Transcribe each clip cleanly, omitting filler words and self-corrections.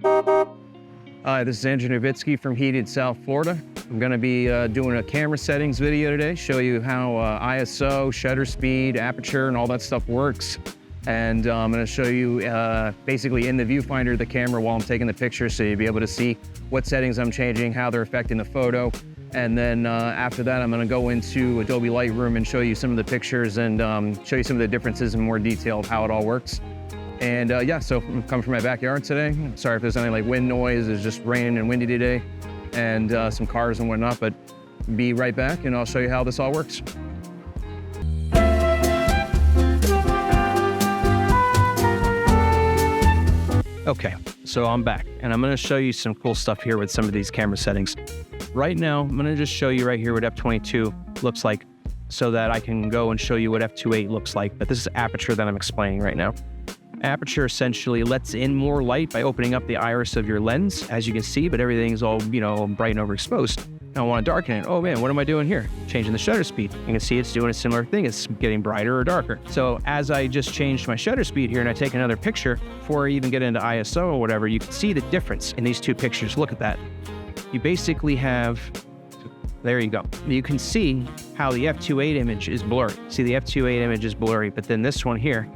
Hi, this is Andrew Novitsky from Heated, South Florida. I'm going to be doing a camera settings video today, show you how ISO, shutter speed, aperture, and all that stuff works. And I'm going to show you basically in the viewfinder of the camera while I'm taking the picture, so you'll be able to see what settings I'm changing, how they're affecting the photo. And then after that, I'm going to go into Adobe Lightroom and show you some of the pictures and show you some of the differences in more detail of how it all works. And yeah, so I'm coming from my backyard today. Sorry if there's any like wind noise. It's just raining and windy today, and some cars and whatnot, but be right back and I'll show you how this all works. Okay, so I'm back and I'm gonna show you some cool stuff here with some of these camera settings. Right now, I'm gonna just show you right here what f/22 looks like so that I can go and show you what f/28 looks like, but this is aperture that I'm explaining right now. Aperture essentially lets in more light by opening up the iris of your lens, as you can see, but everything's all, bright and overexposed. Now I want to darken it. Oh man, what am I doing here? Changing the shutter speed. You can see it's doing a similar thing. It's getting brighter or darker. So as I just changed my shutter speed here and I take another picture, before I even get into ISO or whatever, you can see the difference in these two pictures. Look at that. You basically have, there you go. You can see how the f/28 image is blurry. See, the f/28 image is blurry, but then this one here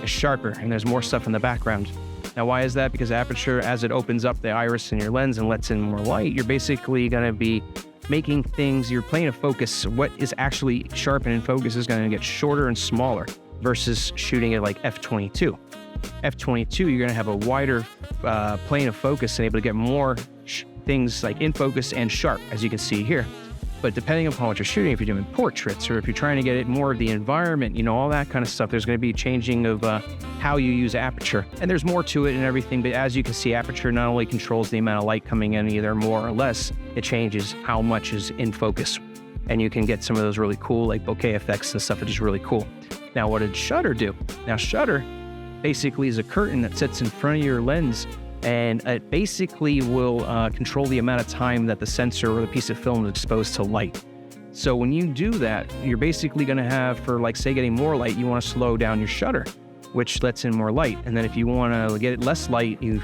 is sharper and there's more stuff in the background. Now, why is that? Because aperture, as it opens up the iris in your lens and lets in more light, you're basically going to be making things, your plane of focus, what is actually sharp and in focus is going to get shorter and smaller versus shooting it like f/22. f/22, you're going to have a wider plane of focus and able to get more things like in focus and sharp, as you can see here. But depending upon what you're shooting, if you're doing portraits or if you're trying to get it more of the environment, all that kind of stuff, there's going to be changing of how you use aperture. And there's more to it and everything, but as you can see, aperture not only controls the amount of light coming in either more or less, it changes how much is in focus. And you can get some of those really cool like bokeh effects and stuff that is really cool. Now, what did shutter do? Now, shutter basically is a curtain that sits in front of your lens, and it basically will control the amount of time that the sensor or the piece of film is exposed to light. So when you do that, you're basically going to have, for like say getting more light, you want to slow down your shutter, which lets in more light. And then if you want to get less light, you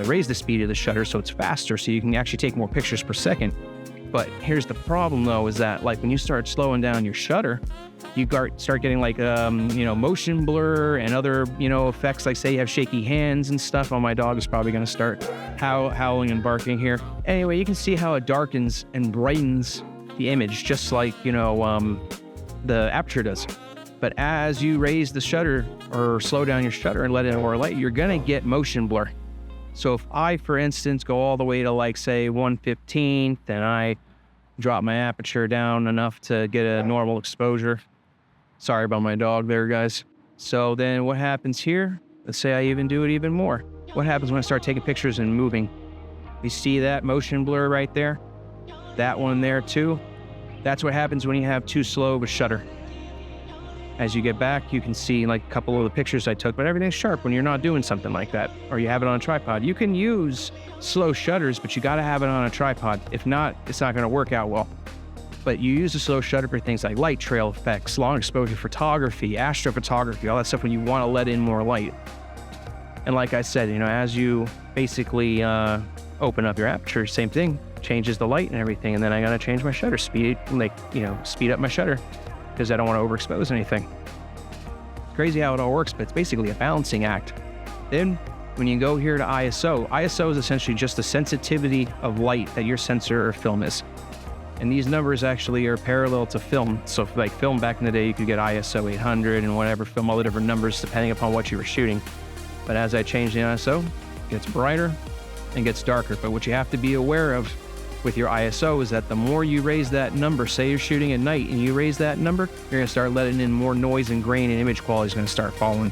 raise the speed of the shutter so it's faster, so you can actually take more pictures per second. But here's the problem though, is that like when you start slowing down your shutter, you start getting like, motion blur and other, effects, like say you have shaky hands and stuff. Oh, my dog is probably going to start howling and barking here. Anyway, you can see how it darkens and brightens the image, just like, the aperture does. But as you raise the shutter or slow down your shutter and let in more light, you're going to get motion blur. So if I, for instance, go all the way to like say 1/15, then I drop my aperture down enough to get a normal exposure. Sorry about my dog there, guys. So then what happens here? Let's say I even do it even more. What happens when I start taking pictures and moving? You see that motion blur right there? That one there too? That's what happens when you have too slow of a shutter. As you get back, you can see like a couple of the pictures I took, but everything's sharp when you're not doing something like that, or you have it on a tripod. You can use slow shutters, but you gotta have it on a tripod. If not, it's not gonna work out well. But you use a slow shutter for things like light trail effects, long exposure photography, astrophotography, all that stuff when you wanna let in more light. And like I said, as you basically open up your aperture, same thing, changes the light and everything, and then I gotta change my shutter speed, speed up my shutter, because I don't want to overexpose anything. Crazy how it all works, but it's basically a balancing act. Then when you go here to ISO is essentially just the sensitivity of light that your sensor or film is. And these numbers actually are parallel to film. So if, like film back in the day, you could get ISO 800 and whatever, film all the different numbers depending upon what you were shooting. But as I change the ISO, it gets brighter and gets darker. But what you have to be aware of with your ISO is that the more you raise that number, say you're shooting at night and you raise that number, you're gonna start letting in more noise and grain, and image quality is gonna start falling.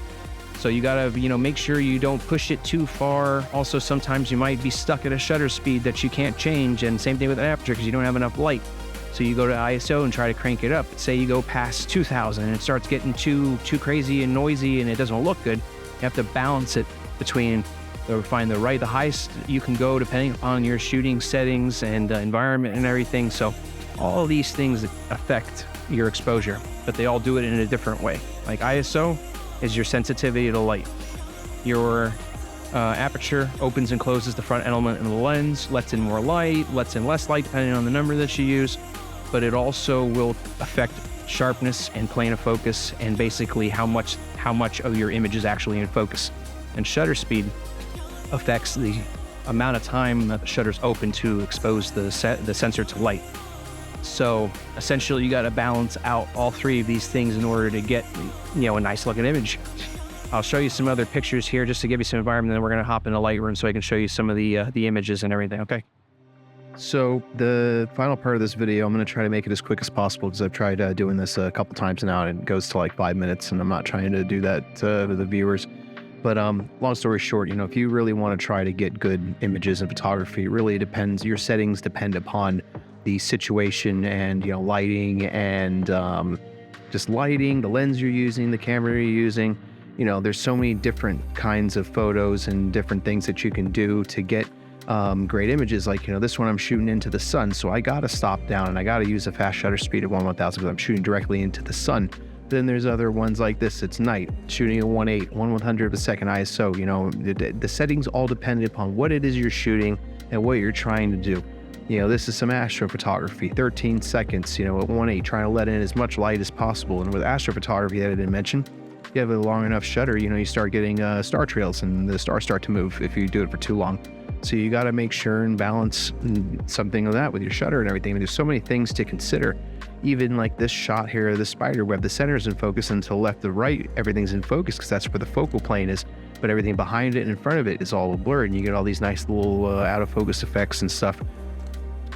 So you gotta, make sure you don't push it too far. Also, sometimes you might be stuck at a shutter speed that you can't change, and same thing with an aperture because you don't have enough light. So you go to ISO and try to crank it up. Say you go past 2000 and it starts getting too crazy and noisy and it doesn't look good. You have to balance it between find the highest you can go depending upon your shooting settings and environment and everything. So all of these things affect your exposure, but they all do it in a different way. Like ISO is your sensitivity to light. Your aperture, opens and closes the front element of the lens, lets in more light, lets in less light depending on the number that you use, but it also will affect sharpness and plane of focus and basically how much of your image is actually in focus. And shutter speed affects the amount of time that the shutter's open to expose the sensor to light. So essentially you got to balance out all three of these things in order to get, a nice looking image. I'll show you some other pictures here just to give you some environment, and then we're going to hop into Lightroom so I can show you some of the images and everything. Okay. So the final part of this video, I'm going to try to make it as quick as possible because I've tried doing this a couple times now and it goes to like 5 minutes, and I'm not trying to do that to the viewers. But long story short, if you really want to try to get good images in photography, it really depends. Your settings depend upon the situation and, lighting and just lighting, the lens you're using, the camera you're using. There's so many different kinds of photos and different things that you can do to get great images. Like, this one I'm shooting into the sun, so I got to stop down and I got to use a fast shutter speed of 1/1000 because I'm shooting directly into the sun. Then there's other ones like this, it's night, shooting at 1/8, 1/100 of a second ISO. The settings all depend upon what it is you're shooting and what you're trying to do. This is some astrophotography, 13 seconds, at 1/8, trying to let in as much light as possible. And with astrophotography that I didn't mention, you have a long enough shutter, you start getting star trails and the stars start to move if you do it for too long. So you got to make sure and balance something of that with your shutter and everything. There's so many things to consider. Even like this shot here, the spider web, the center's in focus, and to the left to right, everything's in focus because that's where the focal plane is. But everything behind it and in front of it is all blurred, and you get all these nice little out of focus effects and stuff.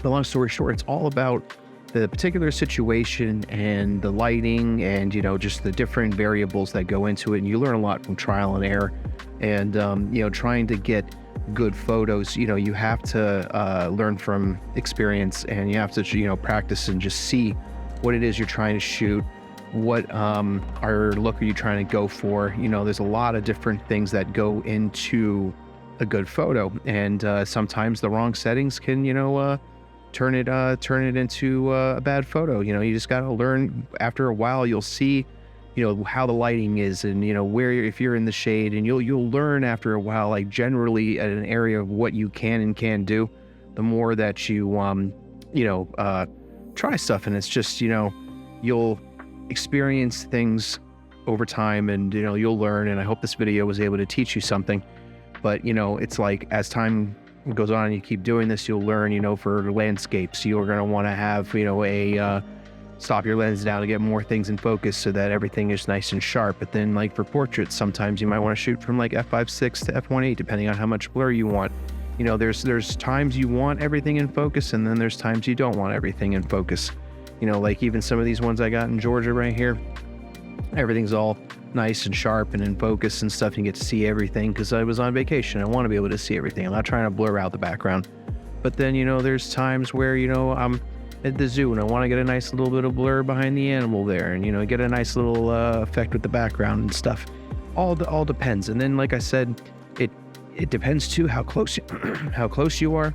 But long story short, it's all about the particular situation and the lighting and, just the different variables that go into it. And you learn a lot from trial and error and, trying to get good photos. You have to learn from experience, and you have to, practice and just see what it is you're trying to shoot. What look are you trying to go for? There's a lot of different things that go into a good photo, and sometimes the wrong settings can, turn it into a bad photo. You just got to learn. After a while, you'll see, how the lighting is, and where if you're in the shade, and you'll learn after a while, like generally at an area of what you can and can't do. The more that you try stuff, and it's just you'll experience things over time, and you'll learn. And I hope this video was able to teach you something. But it's like as time goes on and you keep doing this, you'll learn. For landscapes, you're going to want to have stop your lens down to get more things in focus so that everything is nice and sharp. But then like for portraits, sometimes you might want to shoot from like f5.6 to f1.8 depending on how much blur you want. There's times you want everything in focus, and then there's times you don't want everything in focus. Like even some of these ones I got in Georgia right here, everything's all nice and sharp and in focus and stuff. You get to see everything because I was on vacation. I want to be able to see everything. I'm not trying to blur out the background. But then there's times where I'm at the zoo and I want to get a nice little bit of blur behind the animal there, and get a nice little effect with the background and stuff. All depends. And then like I said, it depends too how close you are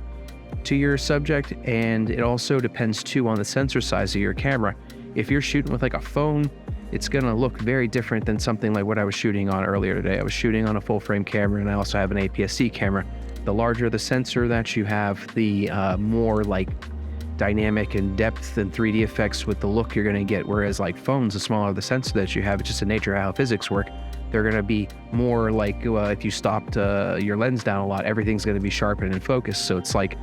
to your subject, and it also depends too on the sensor size of your camera. If you're shooting with like a phone, it's gonna look very different than something like what I was shooting on earlier today. I was shooting on a full frame camera, and I also have an APS-C camera. The larger the sensor that you have, the more like dynamic and depth and 3D effects with the look you're gonna get. Whereas like phones, the smaller the sensor that you have, it's just the nature of how physics work. They're gonna be more like if you stopped your lens down a lot, everything's gonna be sharp and in focus. So it's like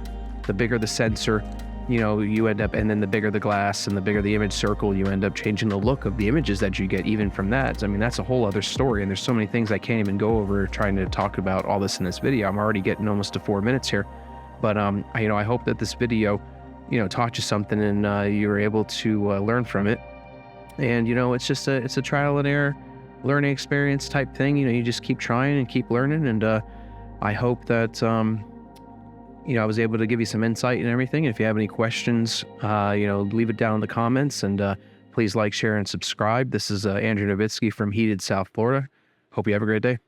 the bigger the sensor, you end up, and then the bigger the glass and the bigger the image circle, you end up changing the look of the images that you get even from that. I mean, that's a whole other story, and there's so many things I can't even go over trying to talk about all this in this video. I'm already getting almost to 4 minutes here. But I hope that this video taught you something, and you were able to learn from it. And it's just it's a trial and error learning experience type thing. You just keep trying and keep learning, and I hope that I was able to give you some insight and everything. And if you have any questions, leave it down in the comments, and please like, share, and subscribe. This is Andrew Novitsky from heated South Florida. Hope you have a great day.